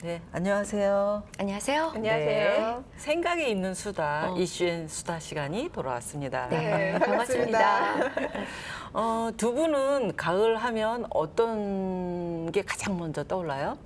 네, 안녕하세요. 안녕하세요. 네, 생각이 있는 수다, 이슈앤 수다 시간이 돌아왔습니다. 네, 반갑습니다. 두 분은 가을 하면 어떤 게 가장 먼저 떠올라요?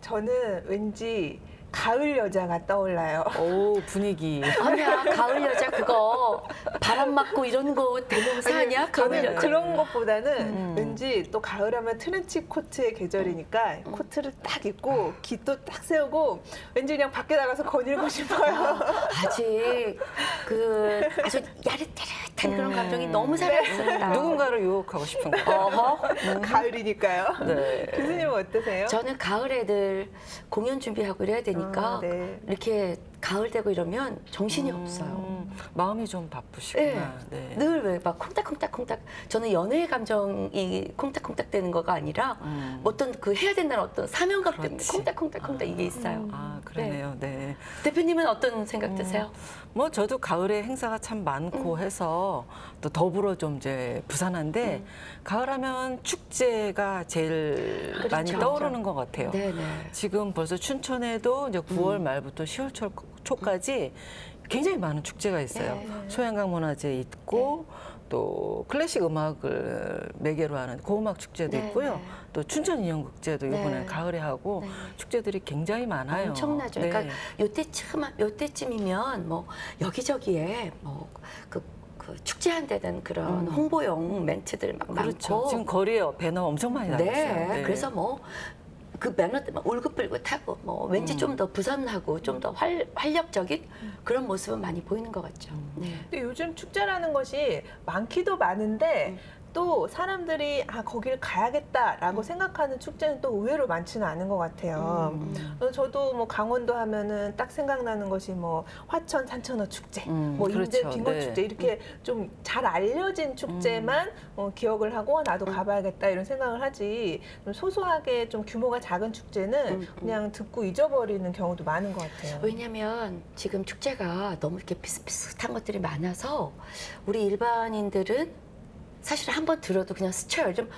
저는 왠지 가을 여자가 떠올라요. 오, 분위기. 아니야, 가을 여자 그거 바람 맞고 이런 거 대명사 아니야? 가을 저는 여자. 그런 것보다는 왠지 또 가을하면 트렌치 코트의 계절이니까 코트를 딱 입고 깃도 딱 세우고 왠지 그냥 밖에 나가서 거닐고 싶어요. 아직 그 아주 야릇야릇한 그런 감정이 너무 살아있습니다. 누군가를 유혹하고 싶은 거. 어허. 가을이니까요. 네. 교수님은 어떠세요? 저는 가을 애들 공연 준비하고 이래야 되니까 네. 이렇게 가을 되고 이러면 정신이 없어요. 마음이 좀 바쁘시구나. 네. 늘 왜 막 콩닥콩닥콩닥 저는 연애의 감정이 콩닥콩닥 되는 거가 아니라 어떤 그 해야 된다는 어떤 사명감 때문에 그렇지. 콩닥콩닥콩닥 이게 있어요. 아, 그러네요. 네. 대표님은 어떤 생각 드세요? 뭐 저도 가을에 행사가 참 많고 해서 또 더불어 좀 이제 부산한데 가을하면 축제가 제일 그렇죠. 많이 떠오르는 것 같아요. 네네. 지금 벌써 춘천에도 이제 9월 말부터 10월 초까지 굉장히 많은 축제가 있어요. 네. 소양강 문화재 있고 또 클래식 음악을 매개로 하는 고음악 축제도 네, 있고요. 네. 또 춘천 인형극제도 이번에 네. 가을에 하고 네. 축제들이 굉장히 많아요. 엄청나죠. 네. 그러니까 요때쯤이면 뭐 여기저기에 뭐 그 축제한다는 그런 홍보용 멘트들 막 그렇죠. 많고. 지금 거리에 배너 엄청 많이 나왔어요. 네. 그래서 뭐 그 배너 때문에 울긋불긋 하고 뭐 왠지 좀 더 부산하고 좀 더 활력적인 그런 모습은 많이 보이는 것 같죠. 네. 근데 요즘 축제라는 것이 많기도 많은데 또 사람들이 거길 가야겠다라고 생각하는 축제는 또 의외로 많지는 않은 것 같아요. 저도 뭐 강원도 하면은 딱 생각나는 것이 뭐 화천 산천어 축제, 뭐 인제 그렇죠. 빙어 네. 축제 이렇게 좀 잘 알려진 축제만 기억을 하고 나도 가봐야겠다 이런 생각을 하지 좀 소소하게 좀 규모가 작은 축제는 그냥 듣고 잊어버리는 경우도 많은 것 같아요. 왜냐면 지금 축제가 너무 이렇게 비슷비슷한 것들이 많아서 우리 일반인들은 사실 한 번 들어도 그냥 스쳐요. 좀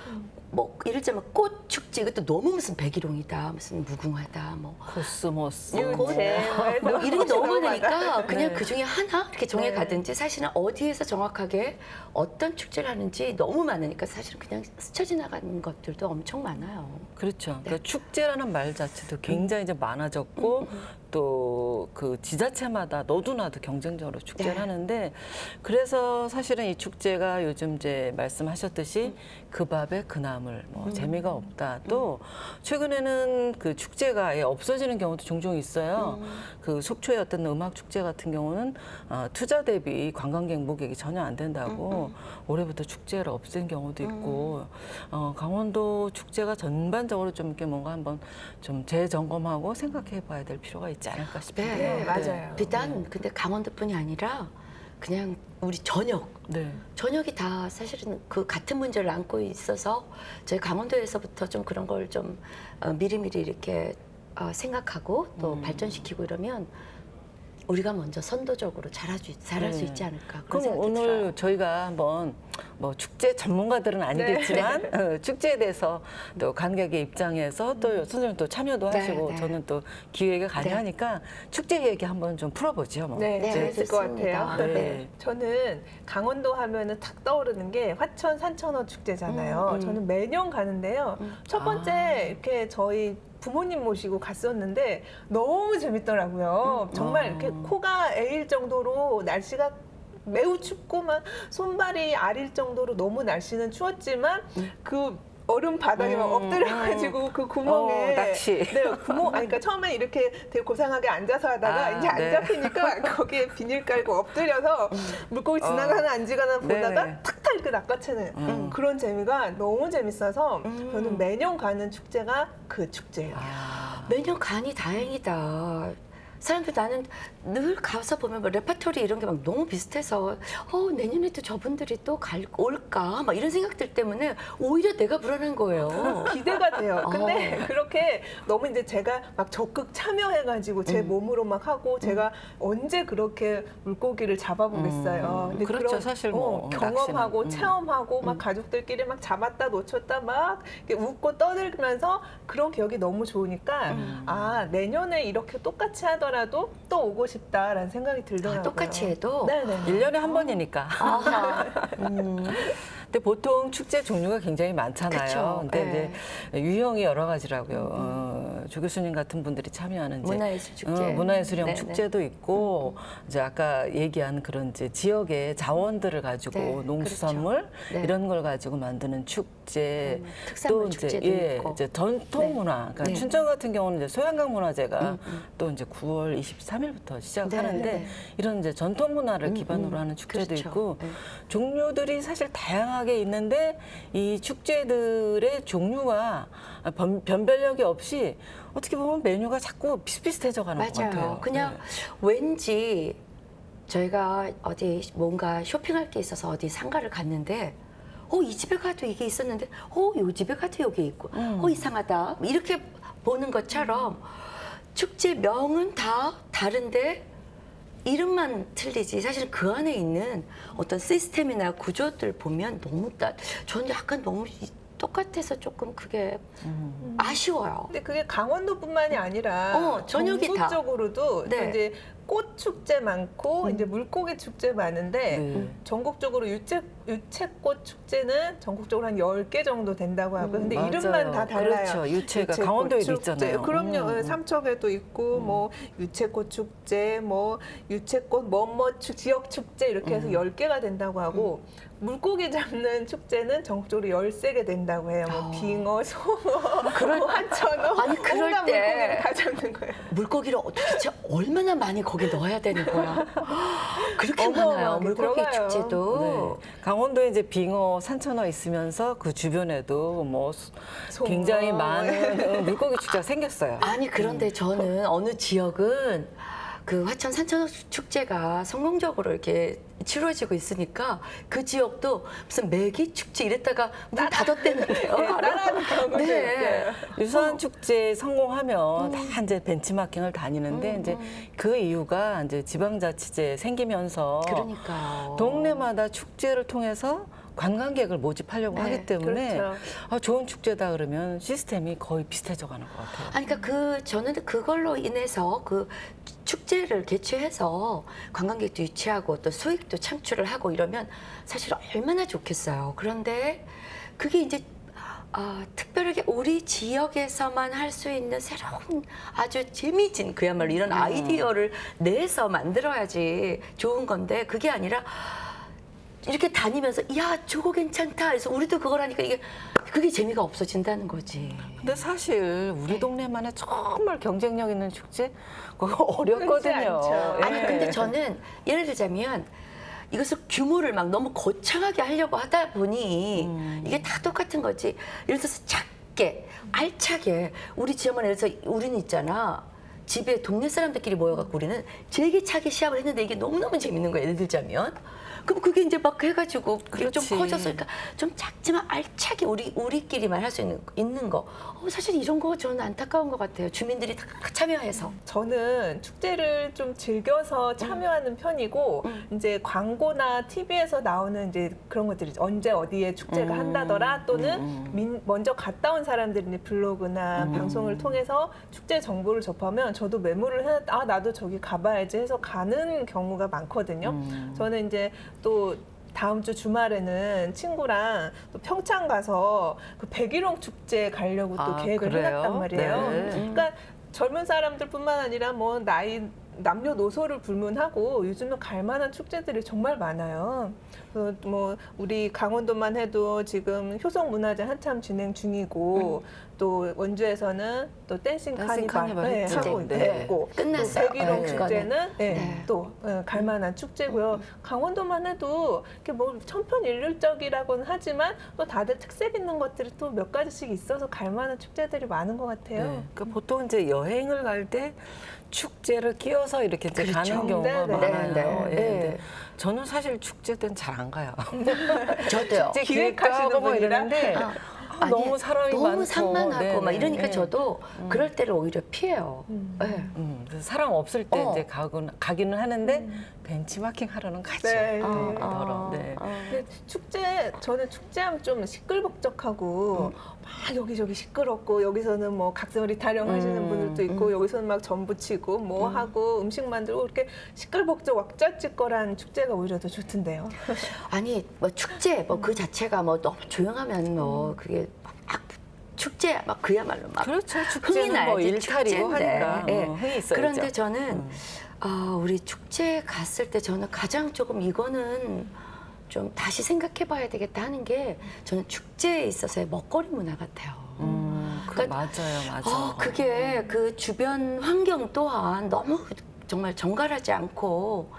뭐 예를 들면 꽃 축제 이것도 너무 무슨 백일홍이다, 무슨 무궁화다, 뭐 코스모스. 유채 뭐 이런 게 너무 많으니까 그냥 네. 그 중에 하나 이렇게 정해 네. 가든지 사실은 어디에서 정확하게 어떤 축제를 하는지 너무 많으니까 사실은 그냥 스쳐 지나가는 것들도 엄청 많아요. 그렇죠. 그러니까 축제라는 말 자체도 굉장히 이제 많아졌고 또 그 지자체마다 너도나도 경쟁적으로 축제를 네. 하는데 그래서 사실은 이 축제가 요즘 이제 말씀하셨듯이 그 밥에 그 나물 뭐 재미가 없다. 또 최근에는 그 축제가 아예 없어지는 경우도 종종 있어요. 그 속초의 어떤 음악 축제 같은 경우는 투자 대비 관광객 목액이 전혀 안 된다고 올해부터 축제를 없앤 경우도 있고 강원도 축제가 전반적으로 좀 이렇게 뭔가 한번 좀 재점검하고 생각해봐야 될 필요가 있지 않을까 싶은데요. 네, 맞아요. 비단 근데 강원도뿐이 아니라 그냥 우리 네. 전역이 다 사실은 그 같은 문제를 안고 있어서 저희 강원도에서부터 좀 그런 걸 좀 미리미리 이렇게 생각하고 또 발전시키고 이러면 우리가 먼저 선도적으로 잘할 수 있지 않을까 그런 그럼 생각이 오늘 들어요. 저희가 한번 뭐 축제 전문가들은 아니겠지만 축제에 대해서 또 관객의 입장에서 또 선생님 또 참여도 네, 하시고 네. 저는 또 기회가 가능하니까 축제 얘기 한번 좀 풀어보죠. 뭐. 네, 네, 재밌을 것 좋습니다. 같아요. 네. 저는 강원도 하면은 탁 떠오르는 게 화천 산천어 축제잖아요. 저는 매년 가는데요. 첫 번째 이렇게 저희 부모님 모시고 갔었는데 너무 재밌더라고요. 정말 이렇게 코가 에일 정도로 날씨가 매우 춥고 막 손발이 아릴 정도로 너무 날씨는 추웠지만 그 얼음 바닥에 막 엎드려가지고 그 구멍에 낚시. 네, 그러니까 처음에 이렇게 되게 고상하게 앉아서 하다가 이제 안 네. 잡히니까 거기에 비닐 깔고 엎드려서 물고기 지나가나 안 지나가나 보다가 네. 탁탁 이렇게 낚아채는 그런 재미가 너무 재밌어서 저는 매년 가는 축제가 그 축제예요. 매년 가니 다행이다. 사람들 나는 늘 가서 보면 뭐 레퍼토리 이런 게 막 너무 비슷해서 내년에도 저분들이 또 올까 막 이런 생각들 때문에 오히려 내가 불안한 거예요. 기대가 돼요. 근데 그렇게 너무 이제 제가 막 적극 참여해가지고 제 몸으로 막 하고 제가 언제 그렇게 물고기를 잡아보겠어요. 근데 그렇죠. 그런, 사실 뭐 경험하고 낚시는. 체험하고 막 가족들끼리 막 잡았다 놓쳤다 막 이렇게 웃고 떠들면서 그런 기억이 너무 좋으니까 아 내년에 이렇게 똑같이 하더라도 또 오고 싶다라는 생각이 들더라고요. 똑같이 해도 네네. 1년에 한 번이니까. 아하. 근데 보통 축제 종류가 굉장히 많잖아요. 그쵸. 근데 네. 이제 유형이 여러 가지라고요. 조 교수님 같은 분들이 참여하는 이제 문화예술축제. 문화예술형 네네. 축제도 있고 이제 아까 얘기한 그런 이제 지역의 자원들을 가지고 네, 농수산물 그렇죠. 네. 이런 걸 가지고 만드는 축제 특산물 또 이제 축제도 있고. 이제 전통 네. 문화. 그러니까 네. 춘천 같은 경우는 이제 소양강 문화제가 또 이제 9월 23일부터 시작하는데 네. 이런 이제 전통 문화를 기반으로 하는 축제도 그렇죠. 있고 네. 종류들이 사실 다양하게 있는데 이 축제들의 종류가 변별력이 없이 어떻게 보면 메뉴가 자꾸 비슷비슷해져 가는 것 맞아요. 같아요. 그냥 네. 왠지 저희가 어디 뭔가 쇼핑할 게 있어서 어디 상가를 갔는데 이 집에 가도 이게 있었는데 요 집에 가도 여기 있고 이상하다 이렇게 보는 것처럼 축제 명은 다 다른데 이름만 틀리지 사실 그 안에 있는 어떤 시스템이나 구조들 보면 너무 저는 약간 너무 똑같아서 조금 그게 아쉬워요. 근데 그게 강원도뿐만이 아니라 전역이 다. 전국적으로도 네. 이제 꽃 축제 많고 이제 물고기 축제 많은데 네. 전국적으로 유채꽃 축제는 전국적으로 한 10개 정도 된다고 하고요. 근데 맞아요. 이름만 다 달라요. 그렇죠. 유채가 유채꽃 강원도에도 축제. 있잖아요. 그럼요. 삼척에도 있고 뭐 유채꽃 축제, 뭐 유채꽃 지역 축제 이렇게 해서 10개가 된다고 하고 물고기 잡는 축제는 전국적으로 13개 된다고 해요. 뭐 빙어, 송어, 뭐 한천어, 아니, 그럴 온갖 때 물고기를 다 잡는 거예요. 물고기를 도대체 얼마나 많이 거기 넣어야 되는 거야? 그렇게 많아요. 어마어마하게 물고기 들어가요. 축제도. 네. 강원도에 이제 빙어, 산천어 있으면서 그 주변에도 뭐 송어. 굉장히 많은 물고기 축제가 생겼어요. 아니 그런데 저는 어느 지역은 그 화천 산천어 축제가 성공적으로 이렇게 치러지고 있으니까 그 지역도 무슨 매기 축제 이랬다가 문 닫았대는데요. 따라하는 경우도 네. 있어요. 유사한 축제 성공하면 다 이제 벤치마킹을 다니는데 이제 그 이유가 이제 지방자치제 생기면서 그러니까요. 동네마다 축제를 통해서 관광객을 모집하려고 네, 하기 때문에 그렇죠. 좋은 축제다 그러면 시스템이 거의 비슷해져 가는 것 같아요. 아니, 그러니까 저는 그걸로 인해서 그 축제를 개최해서 관광객도 유치하고 또 수익도 창출을 하고 이러면 사실 얼마나 좋겠어요. 그런데 그게 이제 특별하게 우리 지역에서만 할 수 있는 새로운 아주 재미진 그야말로 이런 아이디어를 내서 만들어야지 좋은 건데 그게 아니라 이렇게 다니면서 야 저거 괜찮다 해서 우리도 그걸 하니까 그게 재미가 없어진다는 거지. 근데 사실 우리 네. 동네만의 정말 경쟁력 있는 축제 그거 어렵거든요. 않죠. 아니 예. 근데 저는 예를 들자면 이것을 규모를 막 너무 거창하게 하려고 하다 보니 이게 다 똑같은 거지. 예를 들어서 작게 알차게 우리 지역만 예를 들어서 우리는 있잖아. 집에 동네 사람들끼리 모여갖고 우리는 제기차게 시합을 했는데 이게 너무너무 재밌는 거예요. 예를 들자면. 그럼 그게 이제 막 해가지고 그게 좀 그렇지. 커졌으니까 좀 작지만 알차게 우리끼리만 할 수 있는 거. 사실 이런 거 저는 안타까운 것 같아요. 주민들이 다 참여해서. 저는 축제를 좀 즐겨서 참여하는 편이고 이제 광고나 TV에서 나오는 이제 그런 것들이 언제 어디에 축제가 한다더라 또는 먼저 갔다 온 사람들이 이제 블로그나 방송을 통해서 축제 정보를 접하면 저도 메모를 해 나도 저기 가봐야지 해서 가는 경우가 많거든요. 저는 이제 또 다음 주 주말에는 친구랑 또 평창 가서 그 백일홍 축제 가려고 또 계획을 그래요? 해놨단 말이에요. 네. 그러니까 젊은 사람들뿐만 아니라 뭐 남녀노소를 불문하고 요즘은 갈 만한 축제들이 정말 많아요. 뭐 우리 강원도만 해도 지금 효성문화제 한참 진행 중이고 또 원주에서는 또 댄싱 댄싱 카니발 카니발 했죠. 하고 네. 있고 끝났어요. 또 백일홍 네. 축제는 네. 또 갈만한 축제고요. 강원도만 해도 이렇게 뭐 천편일률적이라고는 하지만 또 다들 특색 있는 것들이 또 몇 가지씩 있어서 갈만한 축제들이 많은 것 같아요. 네. 그러니까 보통 이제 여행을 갈 때 축제를 끼워서 이렇게 이제 그렇죠. 가는 경우가 네, 네. 많아요. 네, 예, 네. 근데 저는 사실 축제 때는 잘 안 가요. 저도요. 축제 기획하시는 기획하고 뭐 분이라? 이러는데 아니, 너무 사람이 너무 많고 산만하고 네, 막 네. 이러니까 네. 저도 그럴 때를 오히려 피해요. 네. 그래서 사람 없을 때 어. 이제 가기는 하는데 벤치마킹 하러는 가죠. 네. 더러. 네. 근데 축제 저는 축제하면 좀 시끌벅적하고 막 여기저기 시끄럽고 여기서는 뭐 각성리 타령하시는 분들도 있고 여기서는 막 전 부치고 뭐 하고 음식 만들고 이렇게 시끌벅적 왁자지껄한 축제가 오히려 더 좋던데요. 아니 뭐 축제 뭐 그 자체가 뭐 너무 조용하면 뭐 그게 막 축제 막 그야말로 막 그렇죠. 흥이 축제는 뭐 나야지 일탈이고 축제인데. 하니까 예. 흥이 있어야죠. 그런데 저는 우리 축제 갔을 때 저는 가장 조금 이거는 좀 다시 생각해봐야 되겠다 하는 게 저는 축제에 있어서의 먹거리 문화 같아요. 그러니까 맞아요. 그게 그 주변 환경 또한 너무 정말 정갈하지 않고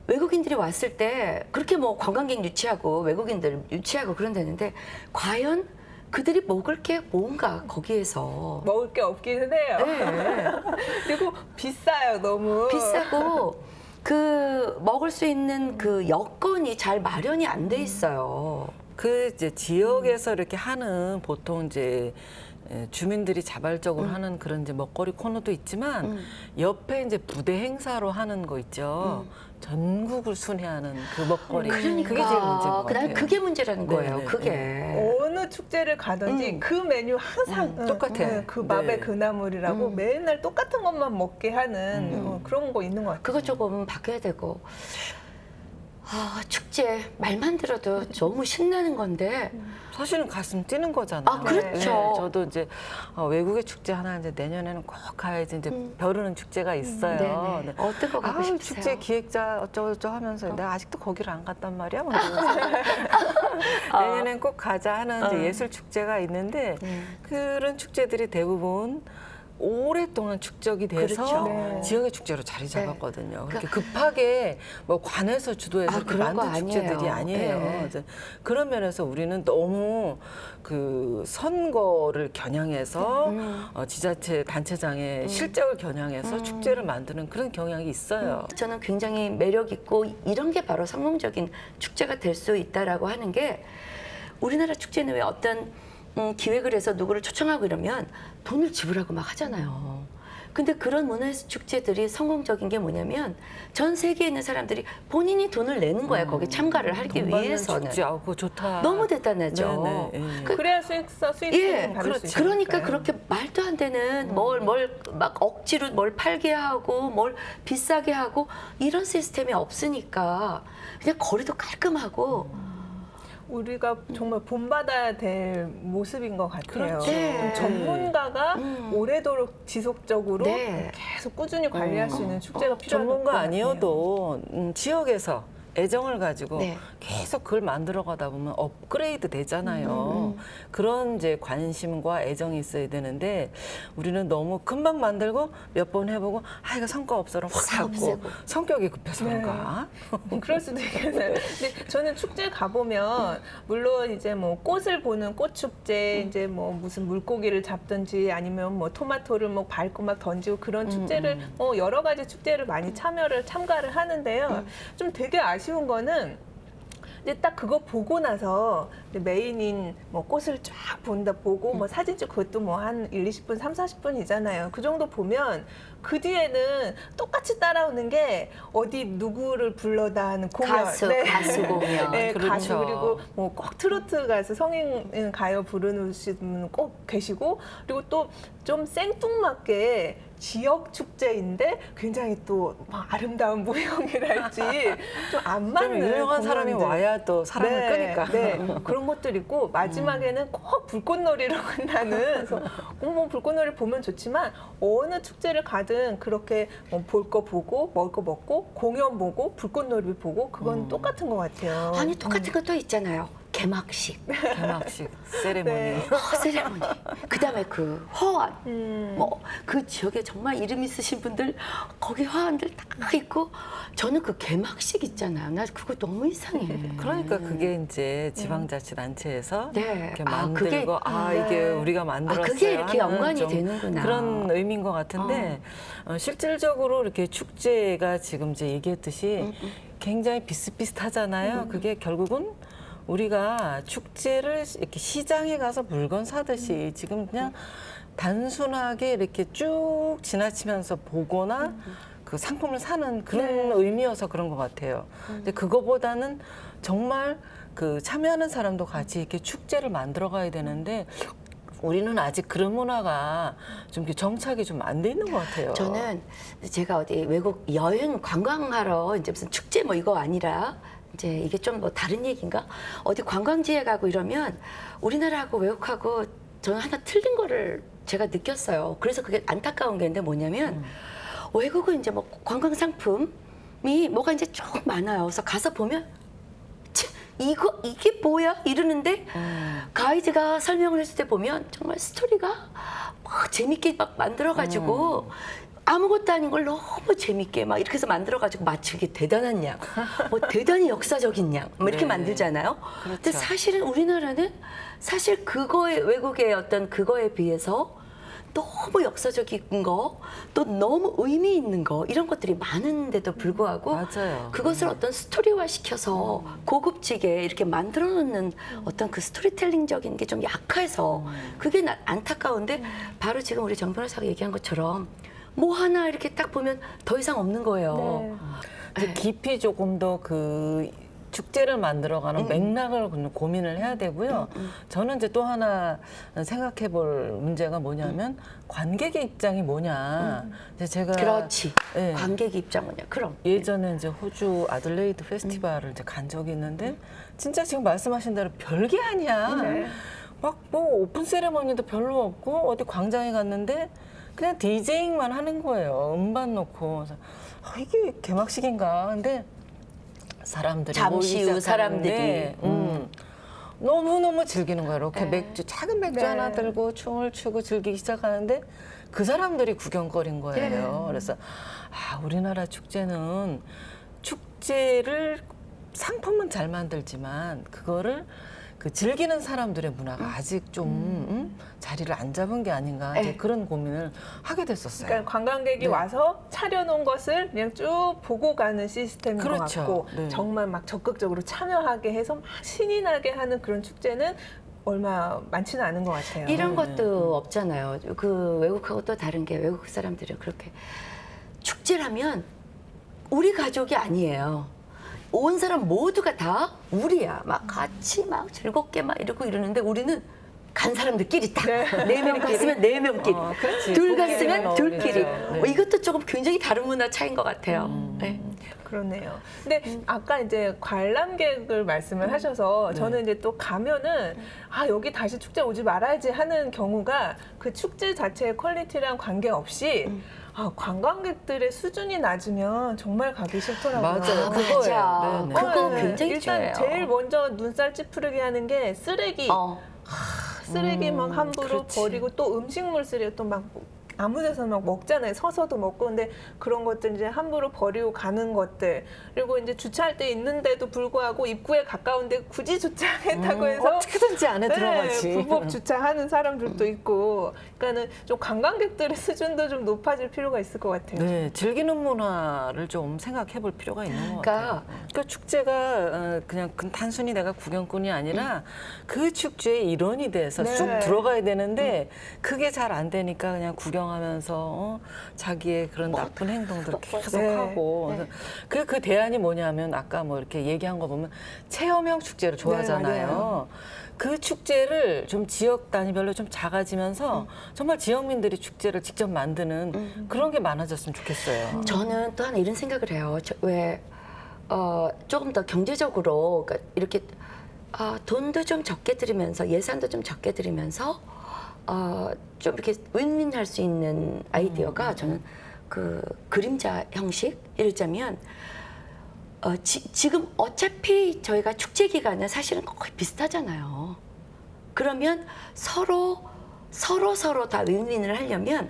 외국인들이 왔을 때 그렇게 뭐 관광객 유치하고 외국인들 유치하고 그런다는데 과연 그들이 먹을 게 뭔가 거기에서 먹을 게 없기는 해요. 네. 그리고 비싸요, 너무. 비싸고 그 먹을 수 있는 그 여건이 잘 마련이 안 돼 있어요. 그 이제 지역에서 이렇게 하는 보통 이제 주민들이 자발적으로 하는 그런 이제 먹거리 코너도 있지만 옆에 이제 부대 행사로 하는 거 있죠. 전국을 순회하는 그 먹거리. 그러니까 그게 제일 문제인 것 같아요. 난 그게 문제라는 네, 거예요. 네, 그게. 어느 축제를 가든지 그 메뉴 항상 똑같아요. 그 밥의 네. 그나물이라고 매날 똑같은 것만 먹게 하는 그런 거 있는 것 같아요. 그거 조금 바뀌어야 되고. 축제 말만 들어도 너무 신나는 건데 사실은 가슴 뛰는 거잖아요. 아, 그렇죠. 저도 이제 외국의 축제 하나 이제 내년에는 꼭 가야지 이제 벼르는 축제가 있어요. 네네. 네. 어떤 거 가고 아유, 싶으세요? 축제 기획자 어쩌고저쩌고 하면서 내가 아직도 거기를 안 갔단 말이야. 막 이러면서. 내년엔 꼭 가자 하는 이제 예술 축제가 있는데 그런 축제들이 대부분 오랫동안 축적이 돼서 그렇죠. 네. 지역의 축제로 자리 잡았거든요. 그렇게 급하게 뭐 관에서 주도해서 이렇게 그런 거 만든 축제들이 아니에요. 네. 그래서 그런 면에서 우리는 너무 그 선거를 겨냥해서 지자체 단체장의 실적을 겨냥해서 축제를 만드는 그런 경향이 있어요. 저는 굉장히 매력 있고 이런 게 바로 성공적인 축제가 될 수 있다라고 하는 게 우리나라 축제는 왜 어떤 기획을 해서 누구를 초청하고 이러면 돈을 지불하고 막 하잖아요. 근데 그런 문화 축제들이 성공적인 게 뭐냐면 전 세계에 있는 사람들이 본인이 돈을 내는 거야. 거기 참가를 하기 돈 받는 위해서는. 축제, 그거 좋다. 너무 대단하죠. 네네, 예. 그래야 수익성을 받을 수 있어요. 그러니까 그렇게 말도 안 되는 뭘 막 억지로 뭘 팔게 하고 뭘 비싸게 하고 이런 시스템이 없으니까 그냥 거리도 깔끔하고 우리가 정말 본받아야 될 모습인 것 같아요. 그렇죠. 네. 좀 전문가가 오래도록 지속적으로 네. 계속 꾸준히 관리할 수 있는 축제가 필요한 것 전문가 같아요. 아니어도 지역에서 애정을 가지고 네. 계속 그걸 만들어 가다 보면 업그레이드 되잖아요. 그런 이제 관심과 애정이 있어야 되는데 우리는 너무 금방 만들고 몇 번 해보고 이거 성과 없어라 확 닫고 없애고. 성격이 급해서 네. 그런가? 그럴 수도 있겠어요. 근데 저는 축제 가보면 물론 이제 뭐 꽃을 보는 꽃축제, 이제 뭐 무슨 물고기를 잡든지 아니면 뭐 토마토를 뭐 밟고 막 던지고 그런 축제를 뭐 여러 가지 축제를 많이 참가를 하는데요. 좀 되게 아쉬운 거는 이제 딱 그거 보고 나서 메인인 뭐 꽃을 쫙 보고 뭐 사진 찍고 그것도 뭐 한 1, 20분, 3, 40분이잖아요. 그 정도 보면 그 뒤에는 똑같이 따라오는 게 어디 누구를 불러다 하는 공연. 가수 공연. 네, 그렇죠. 가수 그리고 뭐 꼭 트로트 가수 성인 가요 부르는 분 꼭 계시고 그리고 또 좀 생뚱맞게 지역 축제인데 굉장히 또 막 아름다운 무용이랄지 좀 안 맞는 좀 유명한 사람이 공연들. 와야 또 사람을 끄니까. 네, 그런 것들 있고 마지막에는 꼭 불꽃놀이로 끝나는. 그래서 뭐 불꽃놀이 보면 좋지만 어느 축제를 가든 그렇게 볼 거 보고 먹을 거 먹고 공연 보고 불꽃놀이 보고 그건 똑같은 것 같아요. 아니 똑같은 것도 있잖아요. 개막식, 개막식 세레모니. 네. 세레모니, 그다음에 그 화환, 음. 뭐 그 지역에 정말 이름 있으신 분들 거기 화환들 다 있고 저는 그 개막식 있잖아요. 나 그거 너무 이상해. 그러니까 그게 이제 지방자치단체에서 네. 이렇게 아, 만들고 네. 이게 우리가 만들었어요. 그게 이렇게 하는 연관이 좀 되는구나. 그런 의미인 것 같은데 실질적으로 이렇게 축제가 지금 이제 얘기했듯이 굉장히 비슷비슷하잖아요. 그게 결국은 우리가 축제를 이렇게 시장에 가서 물건 사듯이 지금 그냥 단순하게 이렇게 쭉 지나치면서 보거나 그 상품을 사는 그런 의미여서 그런 것 같아요. 근데 그거보다는 정말 그 참여하는 사람도 같이 이렇게 축제를 만들어 가야 되는데 우리는 아직 그런 문화가 좀 이렇게 정착이 좀 안 돼 있는 것 같아요. 저는 제가 어디 외국 여행 관광하러 이제 무슨 축제 뭐 이거 아니라 이제 이게 좀 뭐 다른 얘기인가? 어디 관광지에 가고 이러면 우리나라하고 외국하고 저는 하나 틀린 거를 제가 느꼈어요. 그래서 그게 안타까운 게 있는데 뭐냐면 외국은 이제 뭐 관광 상품이 뭐가 이제 쭉 많아요. 그래서 가서 보면 이게 뭐야? 이러는데 가이드가 설명을 했을 때 보면 정말 스토리가 막 재밌게 막 만들어가지고 아무것도 아닌 걸 너무 재밌게 막 이렇게 해서 만들어가지고 마치 이게 대단한 양, 뭐 대단히 역사적인 양, 뭐 이렇게 네. 만들잖아요. 근데 그렇죠. 사실은 우리나라는 사실 그거에 외국의 어떤 그거에 비해서 너무 역사적인 거, 또 너무 의미 있는 거 이런 것들이 많은데도 불구하고 맞아요. 그것을 어떤 스토리화 시켜서 고급지게 이렇게 만들어 놓는 어떤 그 스토리텔링적인 게 좀 약해서 그게 안타까운데 바로 지금 우리 정 변호사가 얘기한 것처럼 뭐 하나 이렇게 딱 보면 더 이상 없는 거예요. 네. 이제 깊이 조금 더 그 축제를 만들어가는 맥락을 고민을 해야 되고요. 저는 이제 또 하나 생각해 볼 문제가 뭐냐면 관객의 입장이 뭐냐. 이제 제가 그렇지. 예. 관객 입장 뭐냐. 그럼. 예전에 이제 호주 아들레이드 페스티벌을 이제 간 적이 있는데 진짜 지금 말씀하신 대로 별게 아니야. 네. 막 뭐 오픈 세레머니도 별로 없고 어디 광장에 갔는데 그냥 디제잉만 하는 거예요. 음반 놓고. 그래서 이게 개막식인가. 근데 사람들이 잠시 모이기 후 시작하는데, 너무너무 즐기는 거예요. 이렇게 네. 맥주, 작은 맥주 네. 하나 들고 춤을 추고 즐기기 시작하는데 그 사람들이 구경거린 거예요. 그래서 우리나라 축제는 축제를 상품은 잘 만들지만 그거를 그 즐기는 사람들의 문화가 아직 좀 자리를 안 잡은 게 아닌가 이제 네. 그런 고민을 하게 됐었어요. 그러니까 관광객이 네. 와서 차려놓은 것을 그냥 쭉 보고 가는 시스템인 그렇죠. 것 같고 네. 정말 막 적극적으로 참여하게 해서 막 신이 나게 하는 그런 축제는 얼마 많지는 않은 것 같아요. 이런 것도 없잖아요. 그 외국하고 또 다른 게 외국 사람들은 그렇게 축제라면 우리 가족이 아니에요. 온 사람 모두가 다 우리야. 막 같이 막 즐겁게 막 이러고 이러는데 우리는 간 사람들끼리 딱 네 명 갔으면 네 명끼리, 그렇지. 둘 그렇게는 갔으면 둘끼리. 어울리죠. 네. 이것도 조금 굉장히 다른 문화 차이인 것 같아요. 네. 그러네요. 근데 아까 이제 관람객을 말씀을 하셔서 저는 이제 또 가면은 여기 다시 축제 오지 말아야지 하는 경우가 그 축제 자체의 퀄리티랑 관계없이 관광객들의 수준이 낮으면 정말 가기 싫더라고요. 맞아요. 맞아. 그거예요. 네, 네. 그거 네. 굉장히 일단 중요해요. 제일 먼저 눈살 찌푸르게 하는 게 쓰레기. 쓰레기 막 함부로 그렇지. 버리고 또 음식물 쓰레기 또 막 아무 데서 막 먹잖아요. 서서도 먹고. 근데 그런 것들 이제 함부로 버리고 가는 것들. 그리고 이제 주차할 때 있는데도 불구하고 입구에 가까운데 굳이 주차했다고 해서 어떻게든지 안에 들어가지. 불법 주차하는 사람들도 있고. 그러니까는 좀 관광객들의 수준도 좀 높아질 필요가 있을 것 같아요. 네, 즐기는 문화를 좀 생각해 볼 필요가 있는 것 그러니까 같아요. 그러니까 축제가 그냥 단순히 내가 구경꾼이 아니라 그 축제의 일원이 돼서 네. 쑥 들어가야 되는데 그게 잘 안 되니까 그냥 구경하면서 자기의 그런 나쁜 행동들을 계속 네. 하고 그 대안이 뭐냐면 아까 뭐 이렇게 얘기한 거 보면 체험형 축제를 좋아하잖아요. 맞아요. 그 축제를 좀 지역 단위별로 좀 작아지면서 정말 지역민들이 축제를 직접 만드는 그런 게 많아졌으면 좋겠어요. 저는 또 하나 이런 생각을 해요. 조금 더 경제적으로 그러니까 이렇게 돈도 좀 적게 들이면서 예산도 좀 적게 들이면서 좀 이렇게 윈윈할 수 있는 아이디어가 저는 그 그림자 형식 이러자면 지금 어차피 저희가 축제 기간은 사실은 거의 비슷하잖아요. 그러면 서로 다 윈윈을 하려면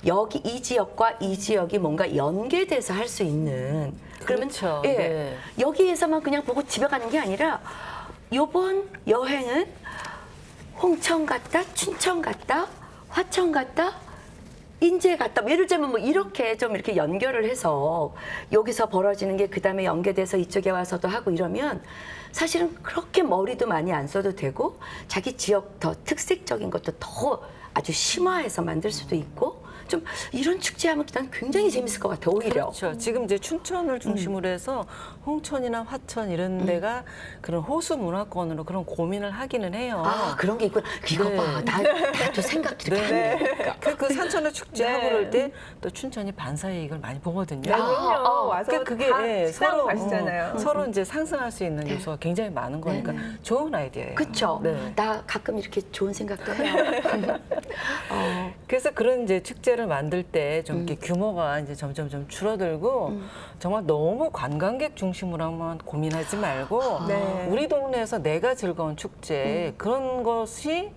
여기 이 지역과 이 지역이 뭔가 연계돼서 할 수 있는 그러면 그렇죠. 예, 네. 여기에서만 그냥 보고 집에 가는 게 아니라 이번 여행은 홍천 갔다, 춘천 갔다, 화천 갔다, 인제 갔다. 예를 들면 뭐 이렇게 좀 이렇게 연결을 해서 여기서 벌어지는 게 그다음에 연계돼서 이쪽에 와서도 하고 이러면 사실은 그렇게 머리도 많이 안 써도 되고 자기 지역 더 특색적인 것도 더 아주 심화해서 만들 수도 있고 좀 이런 축제하면 난 굉장히 재밌을 것 같아 오히려. 그렇죠. 지금 이제 춘천을 중심으로 해서 홍천이나 화천 이런 데가 그런 호수 문화권으로 그런 고민을 하기는 해요. 아 그런 게 있구나. 이거 네. 봐. 나도 생각 이렇게 하네. 그 산천어 축제 네. 하고 그럴 때 또 춘천이 반사이익을 많이 보거든요. 네, 그럼요. 와서 그러니까 그게 다 예, 식사하고 가시잖아요. 서로 이제 상승할 수 있는 요소가 굉장히 많은 거니까 좋은 아이디어예요. 그렇죠. 네. 나 가끔 이렇게 좋은 생각도 해요. 그래서 그런 이제 축제를 만들 때 좀 이렇게 규모가 이제 점점 좀 줄어들고 정말 너무 관광객 중심으로만 고민하지 말고 네. 우리 동네에서 내가 즐거운 축제 그런 것이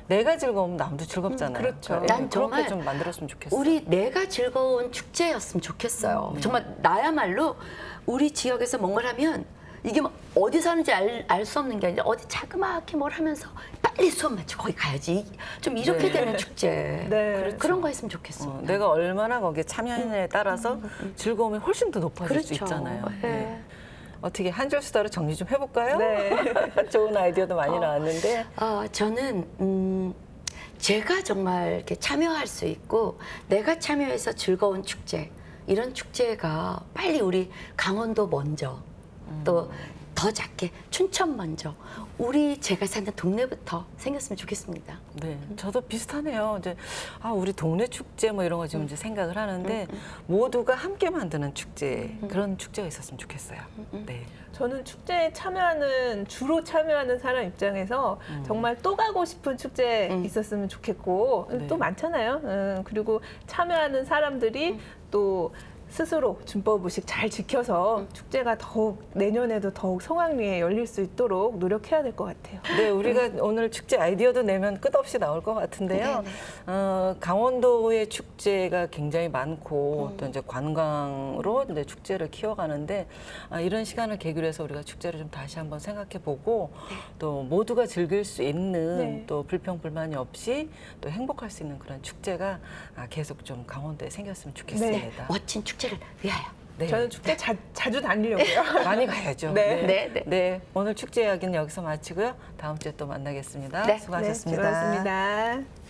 내가 즐거우면 남도 즐겁잖아요. 그렇죠. 예, 난 정말 그렇게 좀 만들었으면 좋겠어요. 우리 내가 즐거운 축제였으면 좋겠어요. 정말 나야말로 우리 지역에서 뭔가를 하면 이게 뭐 어디 사는지 알 수 없는 게 아니라 어디 자그마하게 뭘 하면서 빨리 수업 마치고 거기 가야지. 좀 이렇게 네. 되는 축제. 네. 그런 거 했으면 좋겠어. 내가 얼마나 거기에 참여했냐에 따라서 즐거움이 훨씬 더 높아질 수 그렇죠. 있잖아요. 네. 네. 어떻게 한 줄 수다로 정리 좀 해볼까요? 네. 좋은 아이디어도 많이 나왔는데 저는 제가 정말 이렇게 참여할 수 있고 내가 참여해서 즐거운 축제 이런 축제가 빨리 우리 강원도 먼저 또 더 작게 춘천 먼저 우리 제가 사는 동네부터 생겼으면 좋겠습니다. 네, 저도 비슷하네요. 이제 우리 동네 축제 뭐 이런 거 지금 이제 생각을 하는데 모두가 함께 만드는 축제 그런 축제가 있었으면 좋겠어요. 네. 저는 축제에 주로 참여하는 사람 입장에서 정말 또 가고 싶은 축제 있었으면 좋겠고 네. 또 많잖아요. 그리고 참여하는 사람들이 또 스스로 준법의식 잘 지켜서 축제가 더욱 내년에도 더욱 성황리에 열릴 수 있도록 노력해야 될 것 같아요. 네, 우리가 오늘 축제 아이디어도 내면 끝없이 나올 것 같은데요. 네네. 강원도의 축제가 굉장히 많고 또 이제 관광으로 이제 축제를 키워가는데 이런 시간을 계기로 해서 우리가 축제를 좀 다시 한번 생각해보고 또 모두가 즐길 수 있는 네. 또 불평 불만이 없이 또 행복할 수 있는 그런 축제가 계속 좀 강원도에 생겼으면 좋겠습니다. 멋진 축제를 위하여. 네. 저는 축제 자주 다니려고요. 많이 가야죠. 네. 네. 오늘 축제 이야기는 여기서 마치고요. 다음 주에 또 만나겠습니다. 네. 수고하셨습니다. 네, 즐거웠습니다.